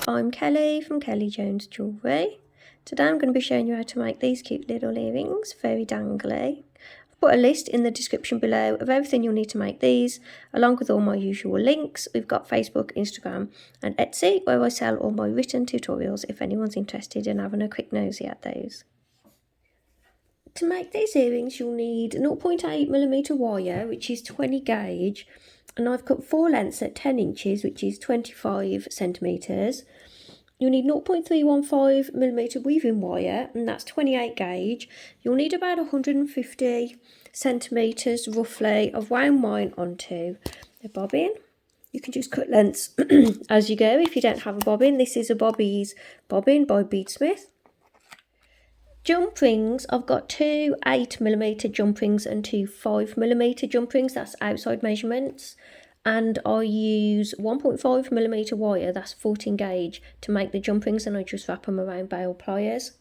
I'm Kelly from Kelly Jewellery. Today I'm going to be showing you how to make these cute little earrings, very dangly. I've put a list in the description below of everything you'll need to make these, along with all my usual links. We've got Facebook, Instagram and Etsy, where I sell all my written tutorials if anyone's interested in having a quick nosy at those. To make these earrings you'll need 0.8mm wire, which is 20 gauge, and I've cut 4 lengths at 10 inches, which is 25 centimetres. You'll need 0.315mm weaving wire, and that's 28 gauge. You'll need about 150 centimetres roughly of wound wire onto a bobbin. You can just cut lengths as you go if you don't have a bobbin. This is a Bobeeze bobbin by Beadsmith. Jump rings, I've got 2 8mm jump rings and 2 5mm jump rings, that's outside measurements. And I use 1.5mm wire, that's 14 gauge, to make the jump rings, and I just wrap them around bale pliers.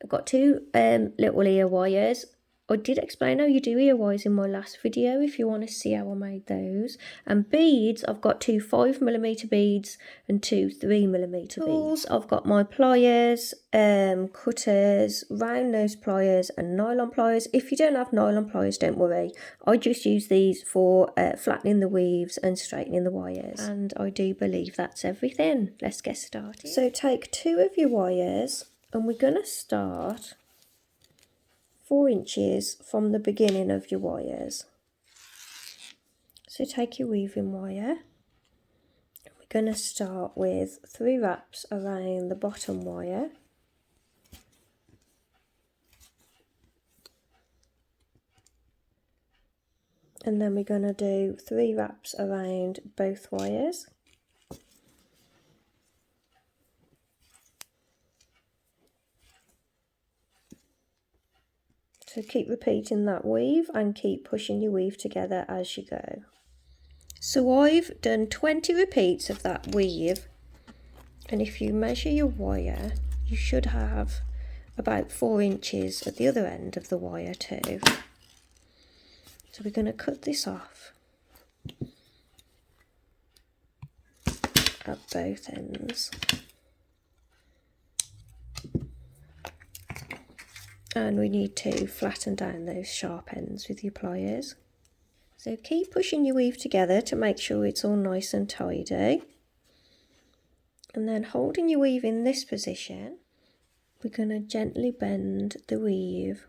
I've got 2 little ear wires. I did explain how you do ear wires in my last video if you want to see how I made those. And beads, I've got 2 5mm beads and 2 3mm beads. I've got my pliers, cutters, round nose pliers and nylon pliers. If you don't have nylon pliers, don't worry. I just use these for flattening the weaves and straightening the wires. And I do believe that's everything. Let's get started. So take 2 of your wires and we're going to start 4 inches from the beginning of your wires. So take your weaving wire. We're going to start with 3 wraps around the bottom wire. And then we're going to do 3 wraps around both wires. So keep repeating that weave and keep pushing your weave together as you go. So I've done 20 repeats of that weave, and if you measure your wire, you should have about 4 inches at the other end of the wire too. So we're going to cut this off at both ends. And we need to flatten down those sharp ends with your pliers. So keep pushing your weave together to make sure it's all nice and tidy. And then holding your weave in this position, we're going to gently bend the weave.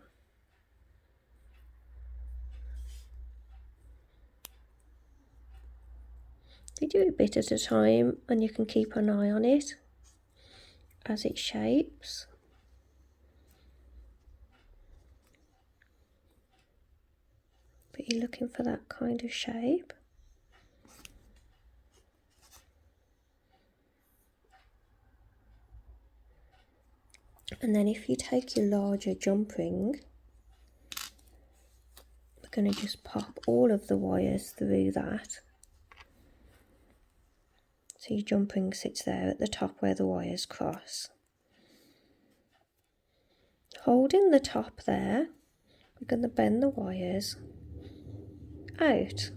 You do a bit at a time and you can keep an eye on it as it shapes. But you're looking for that kind of shape. And then if you take your larger jump ring, we're going to just pop all of the wires through that. So your jump ring sits there at the top where the wires cross. Holding the top there, we're going to bend the wires out.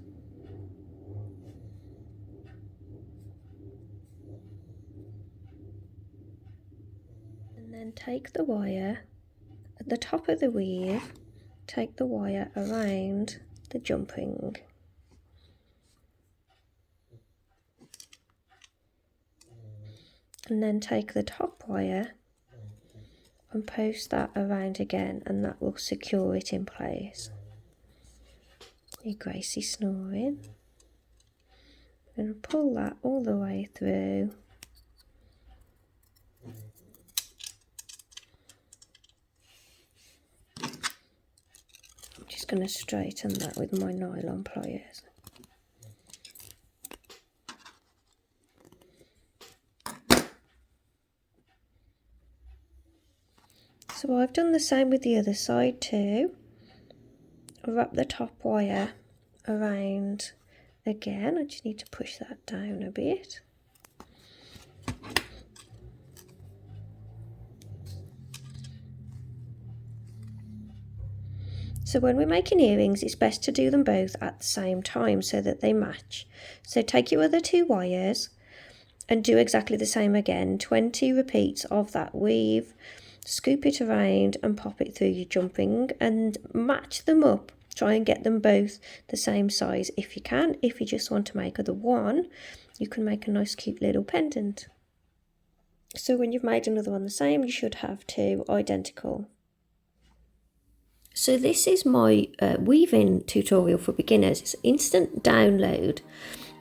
And then take the wire at the top of the weave, take the wire around the jump ring. And then take the top wire and post that around again, and that will secure it in place. Your Gracie snoring. I'm going to pull that all the way through. I'm just going to straighten that with my nylon pliers. So I've done the same with the other side too. Wrap the top wire around again. I just need to push that down a bit. So when we're making earrings, it's best to do them both at the same time so that they match. So take your other 2 wires and do exactly the same again. 20 repeats of that weave. Scoop it around and pop it through your jumping and match them up. Try and get them both the same size if you can. If you just want to make the one, you can make a nice cute little pendant. So when you've made another one the same, you should have 2 identical. So this is my weaving tutorial for beginners. It's instant download,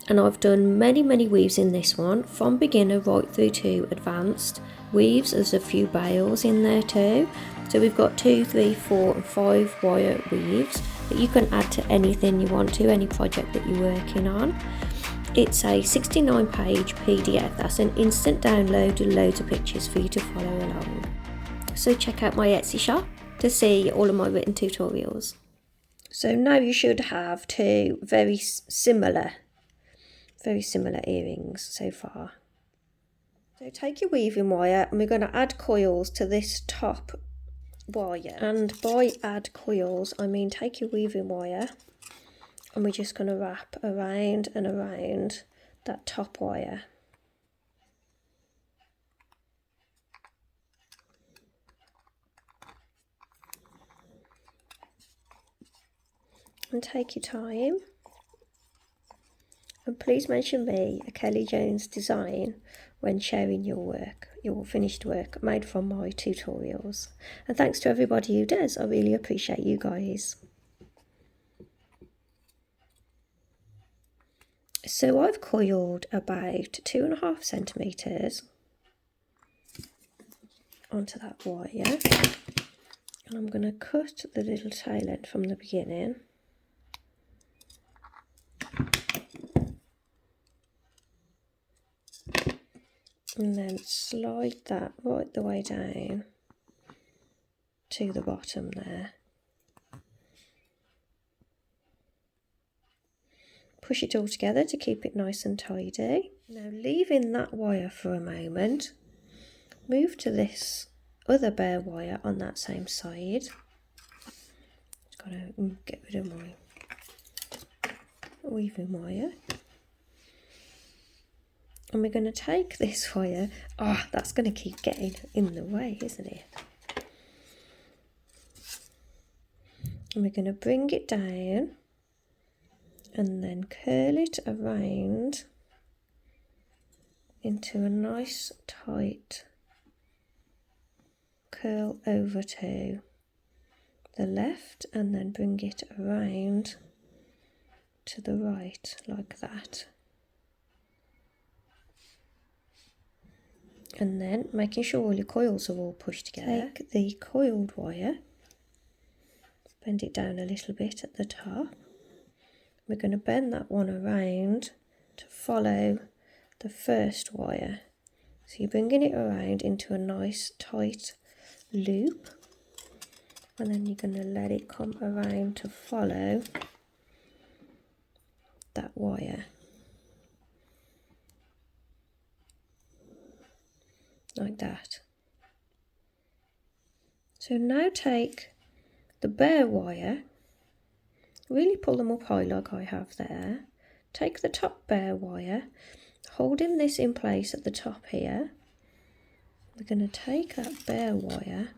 and I've done many weaves in this one, from beginner right through to advanced weaves. There's a few bales in there too. So we've got 2, 3, 4 and 5 wire weaves that you can add to anything you want to, any project that you're working on. It's a 69-page PDF. That's an instant download with loads of pictures for you to follow along. So check out my Etsy shop to see all of my written tutorials. So now you should have 2 very similar earrings so far. So take your weaving wire, and we're going to add coils to this top wire. And by add coils, I mean take your weaving wire, and we're just going to wrap around and around that top wire. And take your time. And please mention me, a Kelly Jones design, when sharing your work, your finished work made from my tutorials. And thanks to everybody who does. I really appreciate you guys. So I've coiled about 2.5 centimetres onto that wire, and I'm going to cut the little tail end from the beginning. And then slide that right the way down to the bottom there. Push it all together to keep it nice and tidy. Now leaving that wire for a moment, move to this other bare wire on that same side. Just gotta get rid of my weaving wire. And we're going to take this wire. Oh, that's going to keep getting in the way, isn't it? And we're going to bring it down and then curl it around into a nice tight curl over to the left, and then bring it around to the right like that. And then making sure all your coils are all pushed together. Take the coiled wire, bend it down a little bit at the top. We're going to bend that one around to follow the first wire. So you're bringing it around into a nice tight loop, and then you're going to let it come around to follow that wire. Like that. So now take the bare wire, really pull them up high like I have there. Take the top bare wire, holding this in place at the top here. We're going to take that bare wire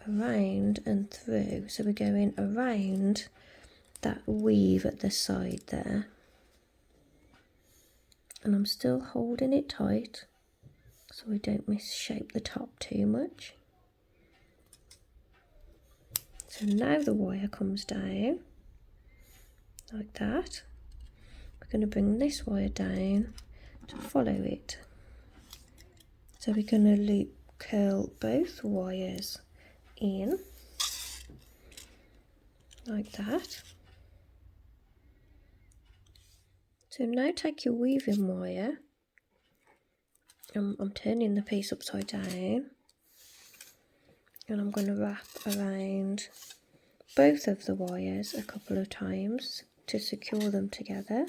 around and through. So we're going around that weave at the side there. And I'm still holding it tight, so we don't misshape the top too much. So now the wire comes down like that. We're going to bring this wire down to follow it. So we're going to loop curl both wires in like that. So now take your weaving wire. I'm turning the piece upside down, and I'm going to wrap around both of the wires a couple of times to secure them together.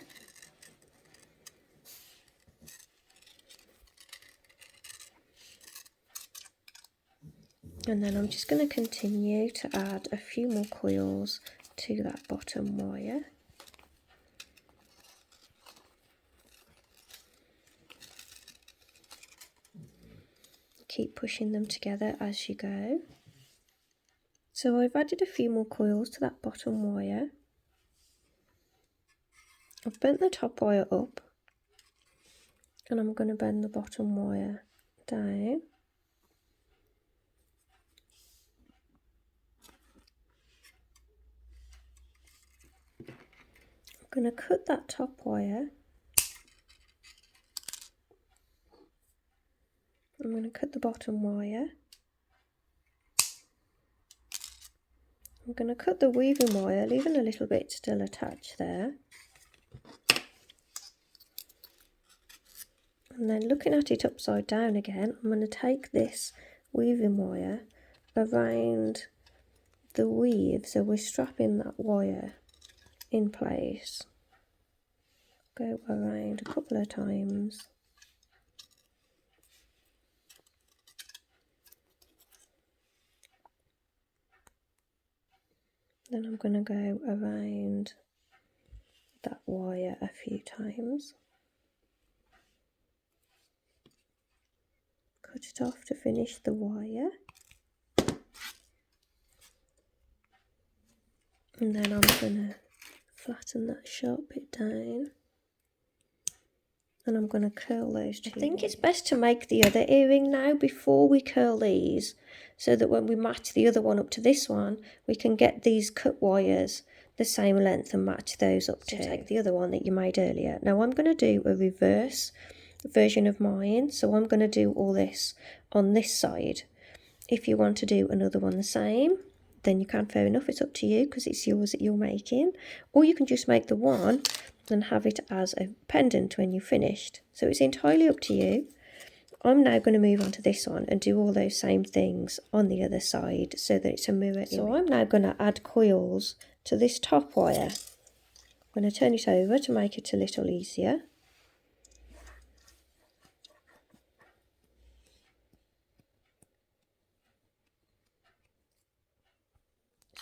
And then I'm just going to continue to add a few more coils to that bottom wire. keep pushing them together as you go. So I've added a few more coils to that bottom wire. I've bent the top wire up and I'm going to bend the bottom wire down. I'm going to cut that top wire. I'm going to cut the bottom wire. I'm going to cut the weaving wire, leaving a little bit still attached there. And then looking at it upside down again, I'm going to take this weaving wire around the weave, so we're strapping that wire in place. Go around a couple of times. Then I'm going to go around that wire a few times. Cut it off to finish the wire. And then I'm going to flatten that sharp bit down. And I'm going to curl those two. I think it's best to make the other earring now before we curl these, so that when we match the other one up to this one, we can get these cut wires the same length and match those up to take the other one that you made earlier. Now I'm going to do a reverse version of mine, so I'm going to do all this on this side. If you want to do another one the same, then you can, fair enough, it's up to you because it's yours that you're making, or you can just make the one and have it as a pendant when you're finished. So it's entirely up to you. I'm now going to move on to this one and do all those same things on the other side so that it's a mirror image. So I'm now going to add coils to this top wire. I'm going to turn it over to make it a little easier.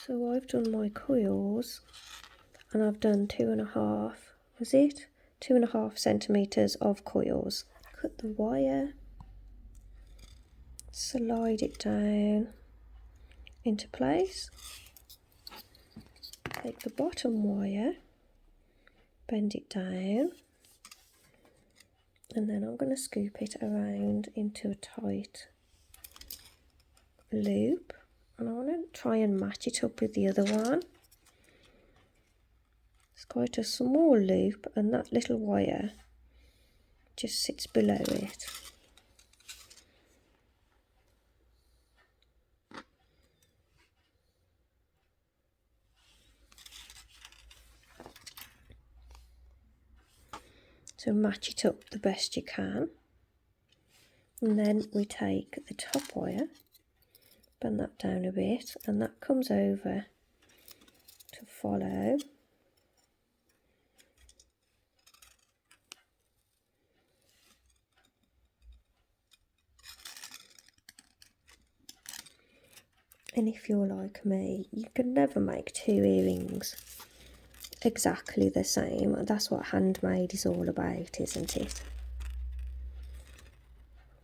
So I've done my coils and I've done 2.5, was it? 2.5 centimetres of coils. Cut the wire, slide it down into place, take the bottom wire, bend it down, and then I'm going to scoop it around into a tight loop, and I want to try and match it up with the other one. It's quite a small loop and that little wire just sits below it. So match it up the best you can. And then we take the top wire, bend that down a bit, and that comes over to follow. And if you're like me, you can never make two earrings exactly the same. That's what handmade is all about, isn't it?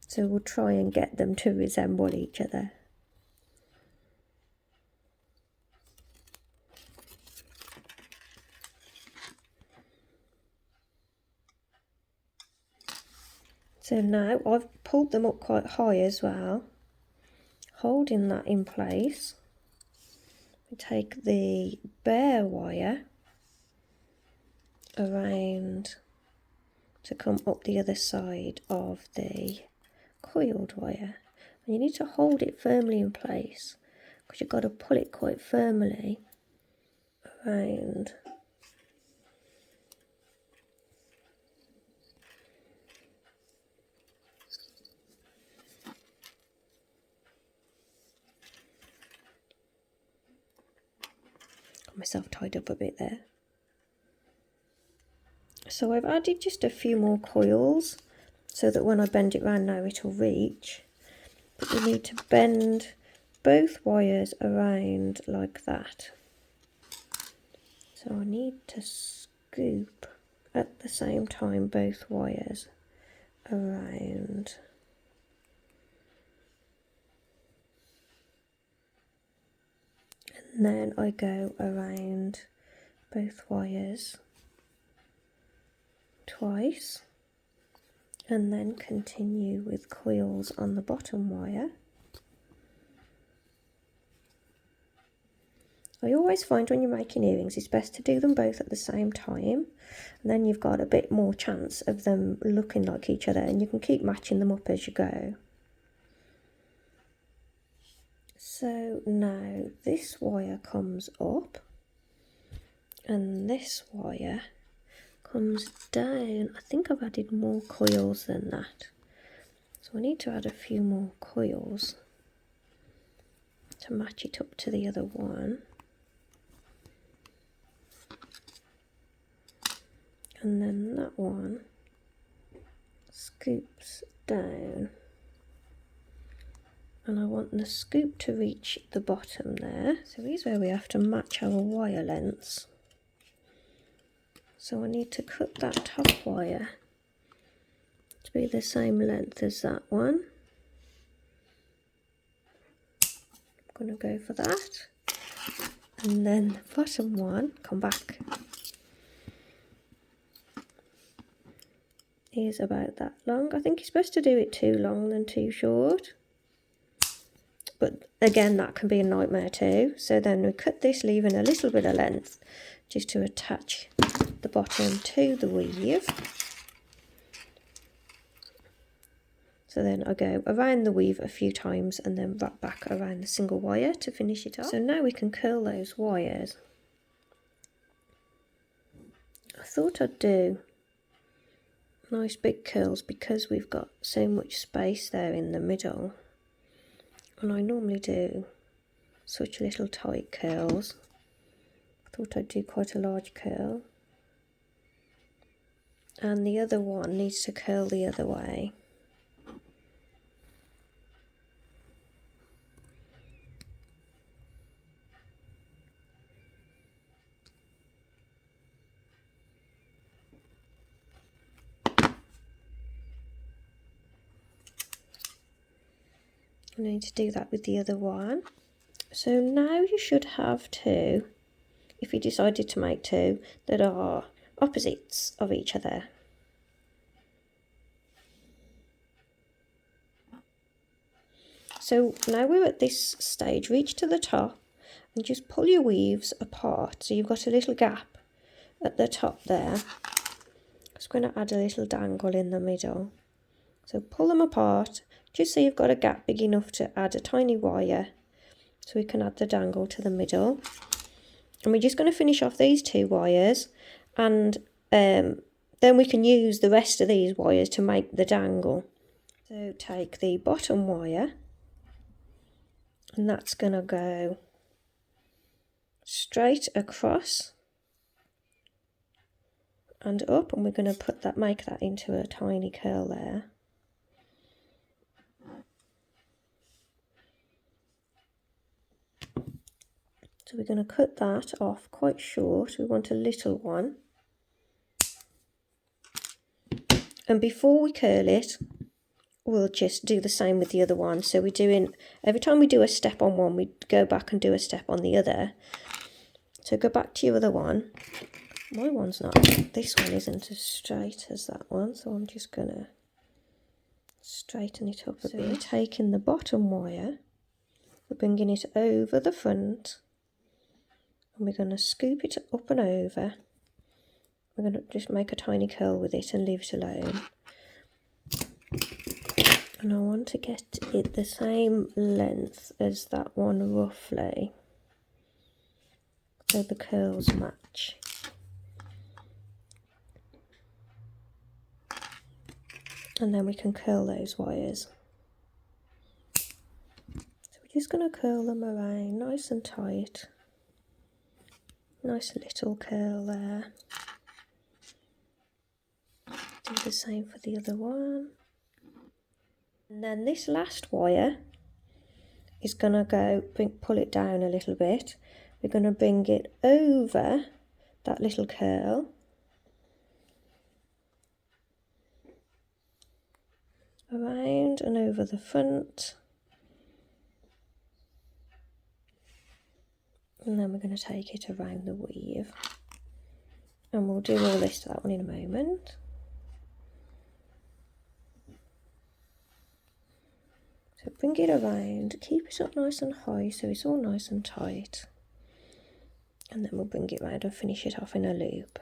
So we'll try and get them to resemble each other. So now I've pulled them up quite high as well, holding that in place. We take the bare wire around to come up the other side of the coiled wire, and you need to hold it firmly in place because you've got to pull it quite firmly around. Got myself tied up a bit there. So I've added just a few more coils so that when I bend it round now it'll reach. But we need to bend both wires around like that. So I need to scoop at the same time both wires around. And then I go around both wires twice, and then continue with coils on the bottom wire. I always find when you're making earrings it's best to do them both at the same time, and then you've got a bit more chance of them looking like each other, and you can keep matching them up as you go. So now this wire comes up and this wire comes down. I think I've added more coils than that, so I need to add a few more coils to match it up to the other one. And then that one scoops down, and I want the scoop to reach the bottom there. So here's where we have to match our wire lengths. So I need to cut that top wire to be the same length as that one. I'm going to go for that, and then the bottom one, come back, is about that long. I think you're supposed to do it too long than too short, but again that can be a nightmare too. So then we cut this, leaving a little bit of length just to attach the bottom to the weave. So then I go around the weave a few times and then wrap back around the single wire to finish it off. So now we can curl those wires. I thought I'd do nice big curls because we've got so much space there in the middle, and I normally do such little tight curls. I thought I'd do quite a large curl, and the other one needs to curl the other way. I need to do that with the other one. So now you should have two, if you decided to make two, that are opposites of each other. So now we're at this stage, reach to the top and just pull your weaves apart. So you've got a little gap at the top there. I'm just going to add a little dangle in the middle. So pull them apart, just so you've got a gap big enough to add a tiny wire, so we can add the dangle to the middle. And we're just going to finish off these two wires, and then we can use the rest of these wires to make the dangle. So take the bottom wire, and that's going to go straight across and up, and we're going to make that into a tiny curl there. So we're going to cut that off quite short. We want a little one. And before we curl it, we'll just do the same with the other one. So we're doing, every time we do a step on one, we go back and do a step on the other. So go back to your other one. My one's not, this one isn't as straight as that one, so I'm just going to straighten it up a bit. We're taking the bottom wire, we're bringing it over the front, and we're going to scoop it up and over. We're going to just make a tiny curl with it and leave it alone. And I want to get it the same length as that one roughly, so the curls match. And then we can curl those wires. So we're just going to curl them around nice and tight. Nice little curl there. Do the same for the other one. And then this last wire is going to go, pull it down a little bit. We're going to bring it over that little curl. Around and over the front. And then we're going to take it around the weave. And we'll do all this to that one in a moment. So bring it around, keep it up nice and high so it's all nice and tight. And then we'll bring it round and finish it off in a loop.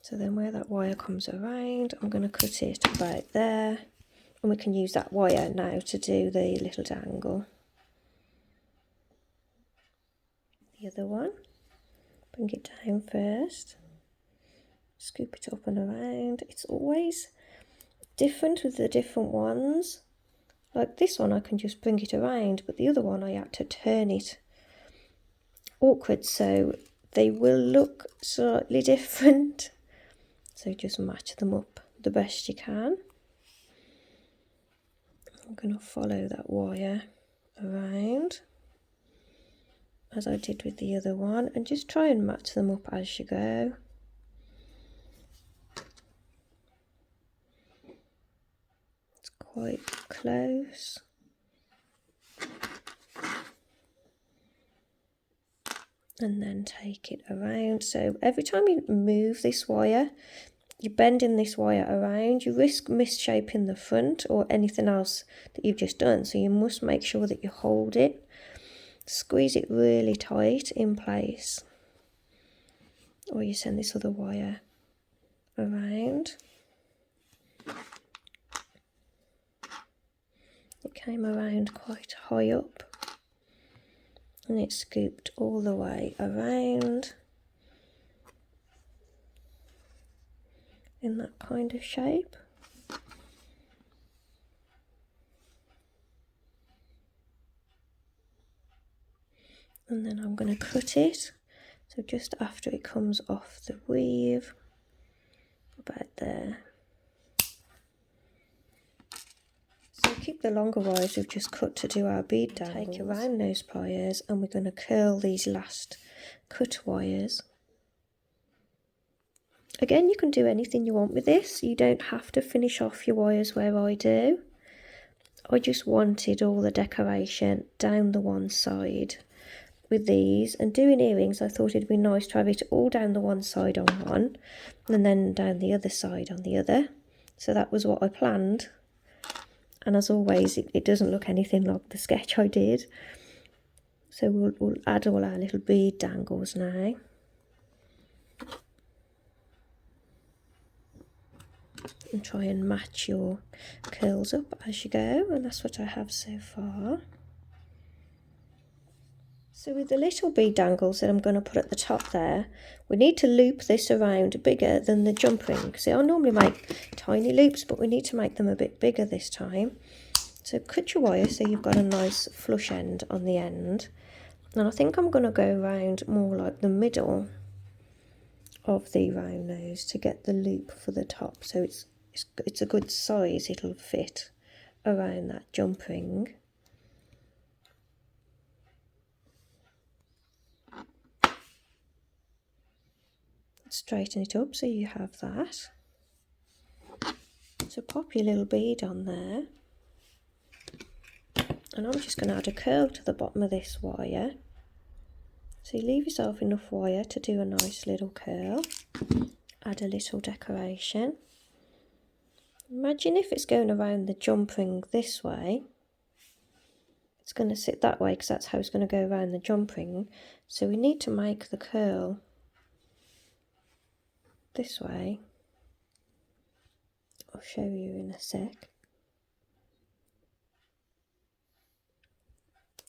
So then where that wire comes around, I'm going to cut it about there. And we can use that wire now to do the little dangle. The other one, bring it down first. Scoop it up and around. It's always different with the different ones. Like this one I can just bring it around, but the other one I had to turn it awkward, so they will look slightly different. So just match them up the best you can. I'm going to follow that wire around as I did with the other one, and just try and match them up as you go. Quite close. And then take it around. So every time you move this wire, you're bending this wire around, you risk misshaping the front or anything else that you've just done. So you must make sure that you hold it, squeeze it really tight in place, or you send this other wire around. It came around quite high up and it scooped all the way around in that kind of shape. And then I'm going to cut it, so just after it comes off the weave, about there. So keep the longer wires we've just cut to do our bead dangles. Take around those pliers and we're going to curl these last cut wires. Again, you can do anything you want with this. You don't have to finish off your wires where I do. I just wanted all the decoration down the one side with these, and doing earrings I thought it'd be nice to have it all down the one side on one and then down the other side on the other. So that was what I planned. And as always, it doesn't look anything like the sketch I did. So we'll add all our little bead dangles now. And try and match your curls up as you go. And that's what I have so far. So with the little bead dangles that I'm going to put at the top there, we need to loop this around bigger than the jump ring. See, I normally make tiny loops, but we need to make them a bit bigger this time. So cut your wire so you've got a nice flush end on the end. And I think I'm going to go around more like the middle of the round nose to get the loop for the top. So it's a good size, it'll fit around that jump ring. Straighten it up so you have that. So pop your little bead on there, and I'm just going to add a curl to the bottom of this wire. So you leave yourself enough wire to do a nice little curl. Add a little decoration. Imagine if it's going around the jump ring this way, it's going to sit that way because that's how it's going to go around the jump ring. So we need to make the curl this way. I'll show you in a sec.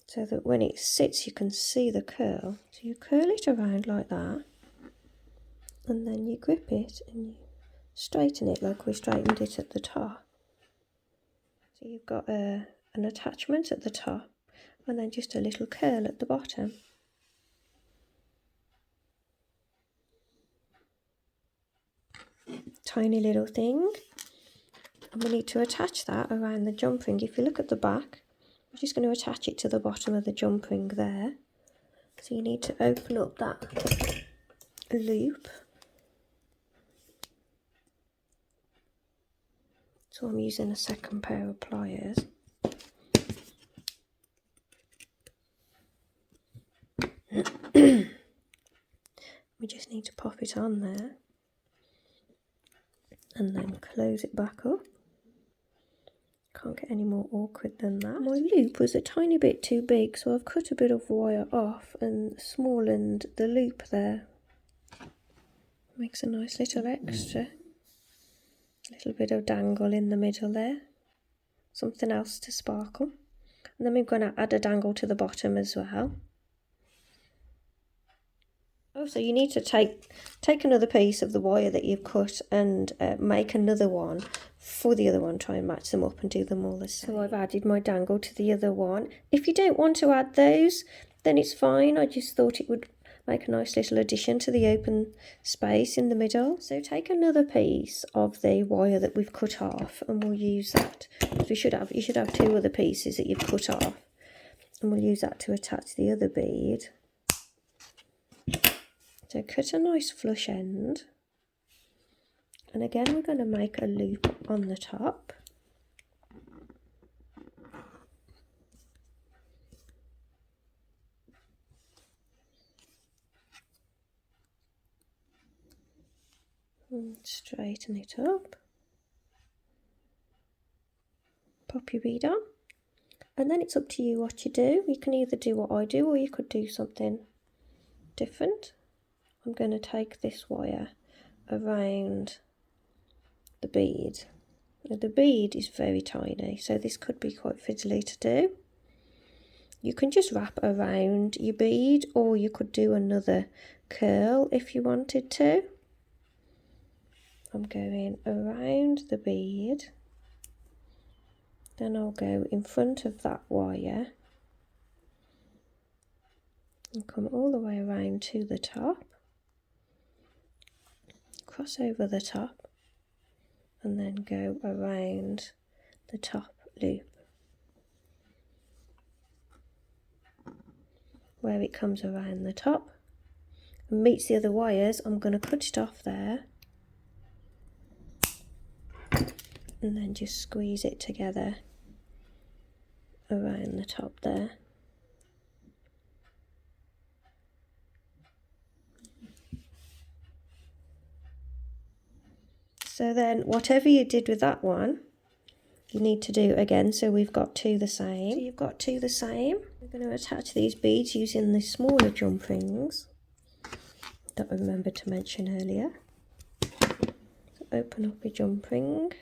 So that when it sits you can see the curl. So you curl it around like that, and then you grip it and you straighten it like we straightened it at the top. So you've got an attachment at the top and then just a little curl at the bottom. Tiny little thing, and we need to attach that around the jump ring. If you look at the back, we're just going to attach it to the bottom of the jump ring there. So you need to open up that loop. So I'm using a second pair of pliers. We just need to pop it on there and then close it back up. Can't get any more awkward than that. My loop was a tiny bit too big, so I've cut a bit of wire off and smallened the loop there. Makes a nice little extra. A little bit of dangle in the middle there. Something else to sparkle. And then we're going to add a dangle to the bottom as well. Also, you need to take another piece of the wire that you've cut and make another one for the other one. Try and match them up and do them all the same. So I've added my dangle to the other one. If you don't want to add those, then it's fine. I just thought it would make a nice little addition to the open space in the middle. So take another piece of the wire that we've cut off and we'll use that. You should have two other pieces that you've cut off, and we'll use that to attach the other bead. So cut a nice flush end, and again we're going to make a loop on the top. And straighten it up. Pop your bead on, and then it's up to you what you do. You can either do what I do or you could do something different. I'm going to take this wire around the bead. Now, the bead is very tiny, so this could be quite fiddly to do. You can just wrap around your bead, or you could do another curl if you wanted to. I'm going around the bead, then I'll go in front of that wire and come all the way around to the top. Cross over the top and then go around the top loop. Where it comes around the top and meets the other wires, I'm going to cut it off there and then just squeeze it together around the top there. So then whatever you did with that one, you need to do again. So we've got two the same. So you've got two the same. We're going to attach these beads using the smaller jump rings that I remembered to mention earlier. So open up your jump ring.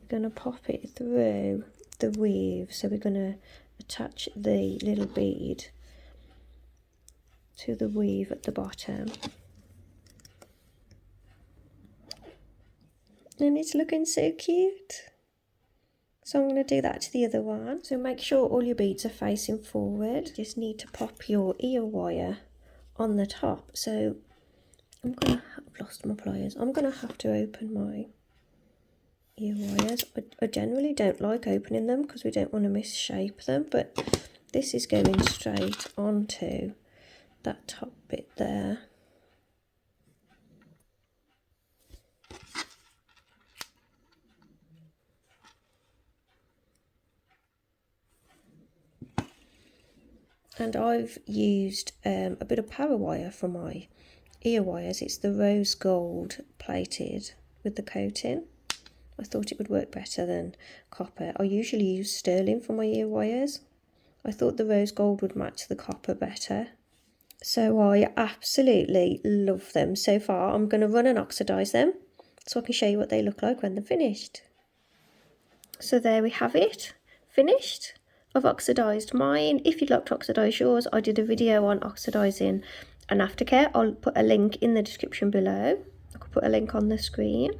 We're going to pop it through the weave. So we're going to attach the little bead to the weave at the bottom. And it's looking so cute. So I'm going to do that to the other one. So make sure all your beads are facing forward. You just need to pop your ear wire on the top. So I've lost my pliers. I'm going to have to open my ear wires. I generally don't like opening them because we don't want to misshape them, but this is going straight onto that top bit there. And I've used a bit of power wire for my ear wires. It's the rose gold plated with the coating. I thought it would work better than copper. I usually use sterling for my ear wires. I thought the rose gold would match the copper better. So I absolutely love them so far. I'm going to run and oxidise them so I can show you what they look like when they're finished. So there we have it, finished. I've oxidised mine. If you'd like to oxidise yours, I did a video on oxidising an aftercare. I'll put a link in the description below. I could put a link on the screen.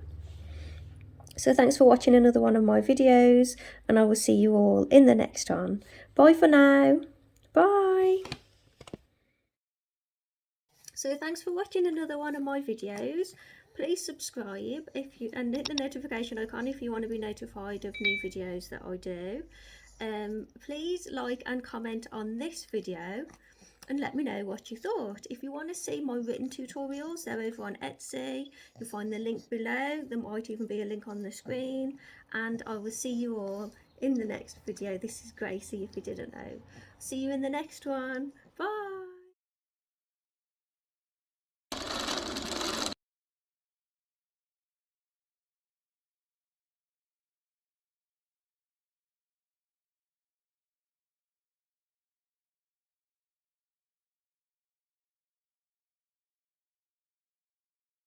So thanks for watching another one of my videos, and I will see you all in the next one. Bye for now. Bye. So thanks for watching another one of my videos. Please subscribe and hit the notification icon if you want to be notified of new videos that I do. Please like and comment on this video and let me know what you thought. If you want to see my written tutorials, they're over on Etsy. You'll find the link below. There might even be a link on the screen, and I will see you all in the next video. This is Gracie, if you didn't know. See you in the next one. Bye.